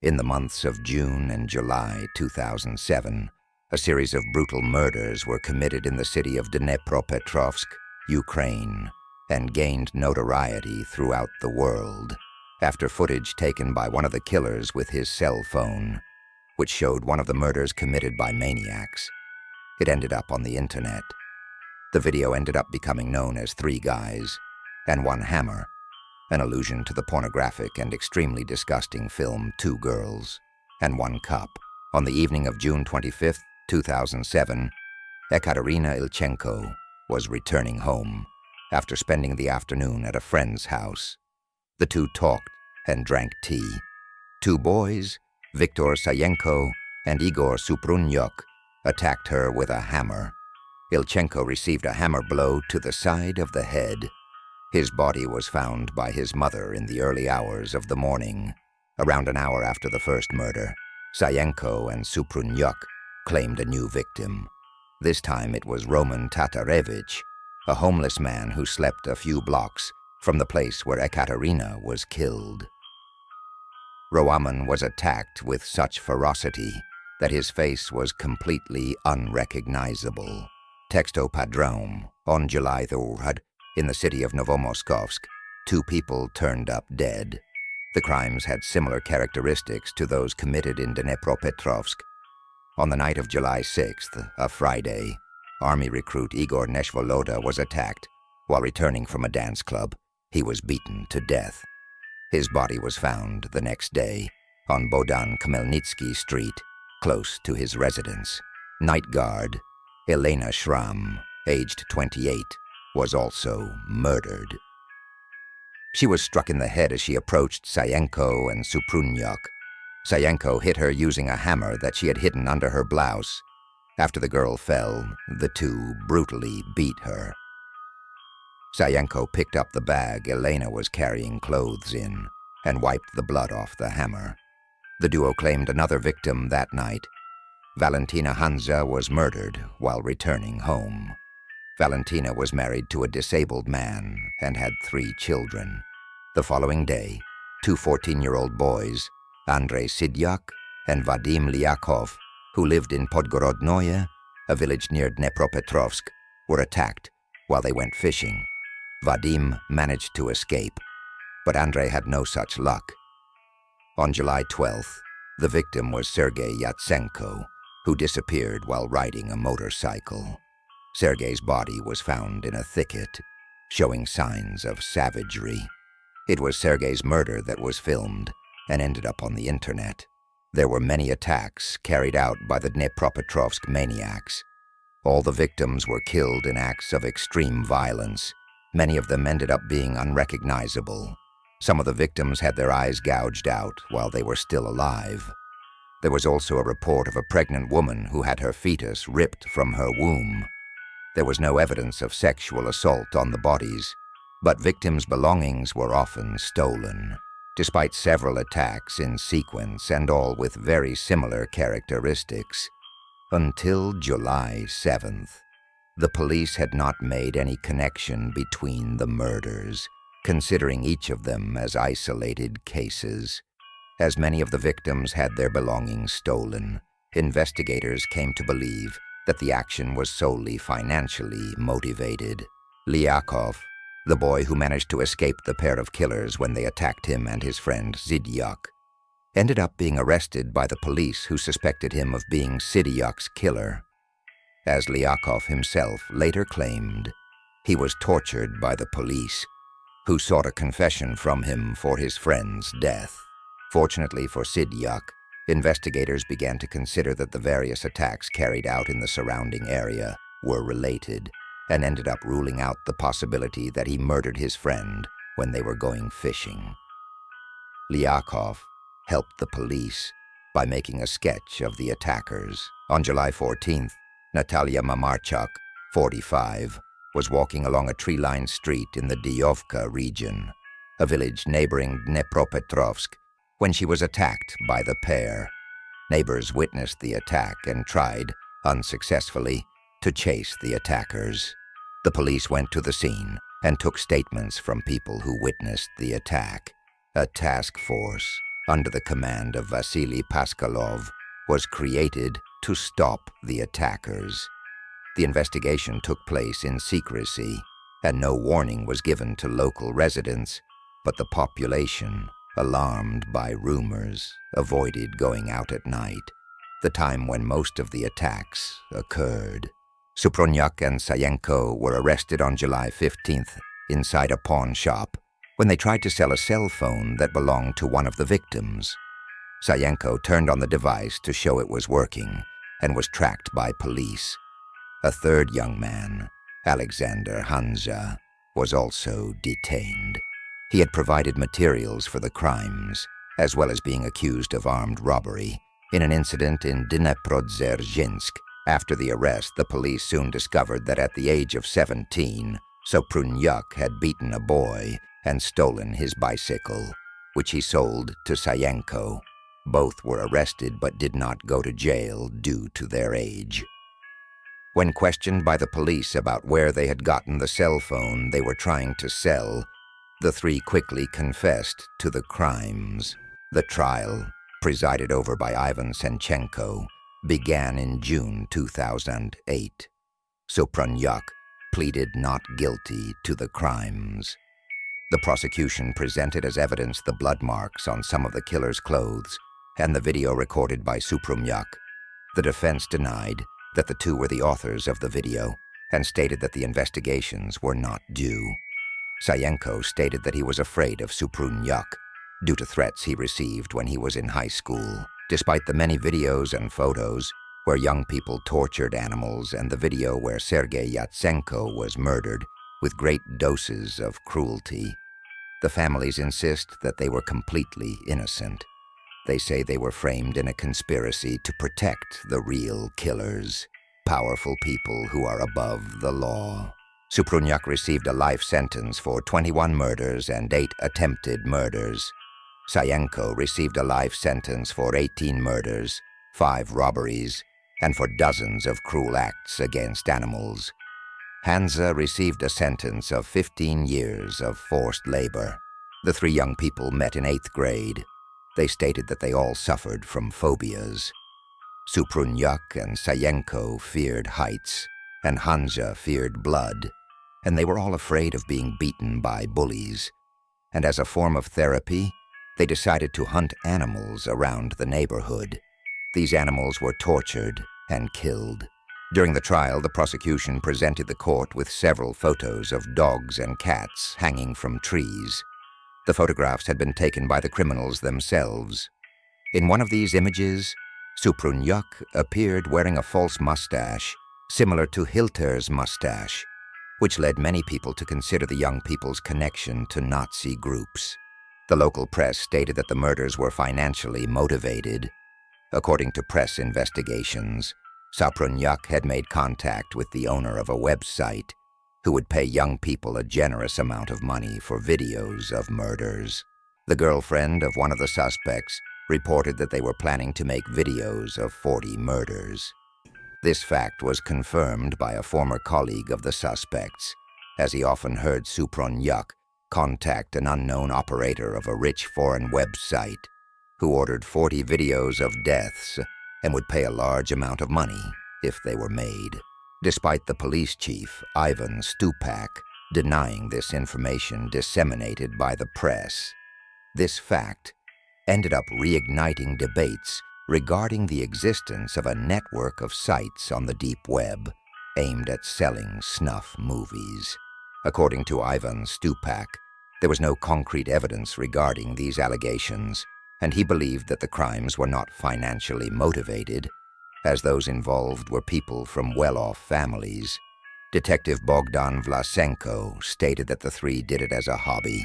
In the months of June and July 2007, a series of brutal murders were committed in the city of Dnepropetrovsk, Ukraine, and gained notoriety throughout the world after footage taken by one of the killers with his cell phone, which showed one of the murders committed by maniacs. It ended up on the internet. The video ended up becoming known as Three Guys and One Hammer, an allusion to the pornographic and extremely disgusting film Two Girls and One Cup. On the evening of June 25, 2007, Ekaterina Ilchenko was returning home after spending the afternoon at a friend's house. The two talked and drank tea. Two boys, Viktor Sayenko and Igor Suprunyuk, attacked her with a hammer. Ilchenko received a hammer blow to the side of the head. His body was found by his mother in the early hours of the morning. Around an hour after the first murder, Sayenko and Suprunyuk claimed a new victim. This time it was Roman Tatarevich, a homeless man who slept a few blocks from the place where Ekaterina was killed. Roman was attacked with such ferocity that his face was completely unrecognizable. Textopodrome, on July 3rd, in the city of Novomoskovsk, two people turned up dead. The crimes had similar characteristics to those committed in Dnepropetrovsk. On the night of July 6th, a Friday, Army recruit Igor Neshvoloda was attacked. While returning from a dance club, he was beaten to death. His body was found the next day on Bohdan Khmelnytsky Street, close to his residence. Night guard Elena Shram, aged 28, was also murdered. She was struck in the head as she approached Sayenko and Suprunyuk. Sayenko hit her using a hammer that she had hidden under her blouse. After the girl fell, the two brutally beat her. Sayenko picked up the bag Elena was carrying clothes in and wiped the blood off the hammer. The duo claimed another victim that night. Valentina Hanza was murdered while returning home. Valentina was married to a disabled man and had 3 children. The following day, two 14-year-old boys, Andrei Sidyak and Vadim Lyakov, who lived in Podgorodnoye, a village near Dnepropetrovsk, were attacked while they went fishing. Vadim managed to escape, but Andrei had no such luck. On July 12th, the victim was Sergei Yatsenko, who disappeared while riding a motorcycle. Sergei's body was found in a thicket, showing signs of savagery. It was Sergei's murder that was filmed and ended up on the internet. There were many attacks carried out by the Dnepropetrovsk Maniacs. All the victims were killed in acts of extreme violence. Many of them ended up being unrecognizable. Some of the victims had their eyes gouged out while they were still alive. There was also a report of a pregnant woman who had her fetus ripped from her womb. There was no evidence of sexual assault on the bodies, but victims' belongings were often stolen. Despite several attacks in sequence and all with very similar characteristics, until July 7th, the police had not made any connection between the murders, considering each of them as isolated cases. As many of the victims had their belongings stolen, investigators came to believe that the action was solely financially motivated. Lyakov, the boy who managed to escape the pair of killers when they attacked him and his friend Sidyak, ended up being arrested by the police who suspected him of being Sidyak's killer. As Lyakov himself later claimed, he was tortured by the police, who sought a confession from him for his friend's death. Fortunately for Sidyak, investigators began to consider that the various attacks carried out in the surrounding area were related, and ended up ruling out the possibility that he murdered his friend when they were going fishing. Lyakov helped the police by making a sketch of the attackers. On July 14th, Natalia Mamarchuk, 45, was walking along a tree-lined street in the Dyovka region, a village neighboring Dnepropetrovsk, when she was attacked by the pair. Neighbors witnessed the attack and tried, unsuccessfully, to chase the attackers. The police went to the scene and took statements from people who witnessed the attack. A task force under the command of Vasily Paskalov, was created to stop the attackers. The investigation took place in secrecy, and no warning was given to local residents, but the population, alarmed by rumors, avoided going out at night, the time when most of the attacks occurred. Supronyak and Sayenko were arrested on July 15th inside a pawn shop when they tried to sell a cell phone that belonged to one of the victims. Sayenko turned on the device to show it was working and was tracked by police. A third young man, Alexander Hanza, was also detained. He had provided materials for the crimes, as well as being accused of armed robbery, in an incident in Dnepropetrovsk. After the arrest, the police soon discovered that at the age of 17, Supronyak had beaten a boy and stolen his bicycle, which he sold to Sayenko. Both were arrested but did not go to jail due to their age. When questioned by the police about where they had gotten the cell phone they were trying to sell, the three quickly confessed to the crimes. The trial, presided over by Ivan Senchenko, began in June 2008. Supronyak pleaded not guilty to the crimes. The prosecution presented as evidence the blood marks on some of the killer's clothes and the video recorded by Supronyak. The defense denied that the two were the authors of the video and stated that the investigations were not due. Sayenko stated that he was afraid of Supronyak due to threats he received when he was in high school. Despite the many videos and photos where young people tortured animals and the video where Sergei Yatsenko was murdered with great doses of cruelty, the families insist that they were completely innocent. They say they were framed in a conspiracy to protect the real killers, powerful people who are above the law. Supronyak received a life sentence for 21 murders and 8 attempted murders. Sayenko received a life sentence for 18 murders, 5 robberies, and for dozens of cruel acts against animals. Hanza received a sentence of 15 years of forced labor. The three young people met in 8th grade. They stated that they all suffered from phobias. Supronyak and Sayenko feared heights, and Hanza feared blood, and they were all afraid of being beaten by bullies. And as a form of therapy, they decided to hunt animals around the neighborhood. These animals were tortured and killed. During the trial, the prosecution presented the court with several photos of dogs and cats hanging from trees. The photographs had been taken by the criminals themselves. In one of these images, Supronyak appeared wearing a false mustache, similar to Hilter's mustache, which led many people to consider the young people's connection to Nazi groups. The local press stated that the murders were financially motivated. According to press investigations, Supronyak had made contact with the owner of a website who would pay young people a generous amount of money for videos of murders. The girlfriend of one of the suspects reported that they were planning to make videos of 40 murders. This fact was confirmed by a former colleague of the suspects, as he often heard Supronyak contact an unknown operator of a rich foreign website who ordered 40 videos of deaths and would pay a large amount of money if they were made. Despite the police chief, Ivan Stupak, denying this information disseminated by the press, this fact ended up reigniting debates regarding the existence of a network of sites on the deep web aimed at selling snuff movies. According to Ivan Stupak, there was no concrete evidence regarding these allegations, and he believed that the crimes were not financially motivated, as those involved were people from well-off families. Detective Bogdan Vlasenko stated that the three did it as a hobby.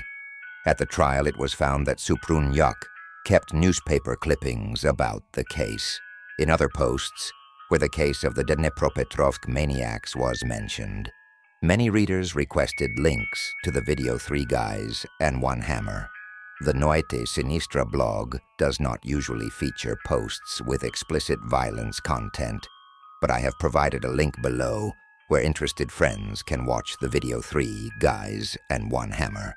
At the trial, it was found that Supronyak kept newspaper clippings about the case. In other posts, where the case of the Dnepropetrovsk Maniacs was mentioned, many readers requested links to the video 3 Guys and 1 Hammer. The Noite Sinistra blog does not usually feature posts with explicit violence content, but I have provided a link below where interested friends can watch the video 3 Guys and 1 Hammer.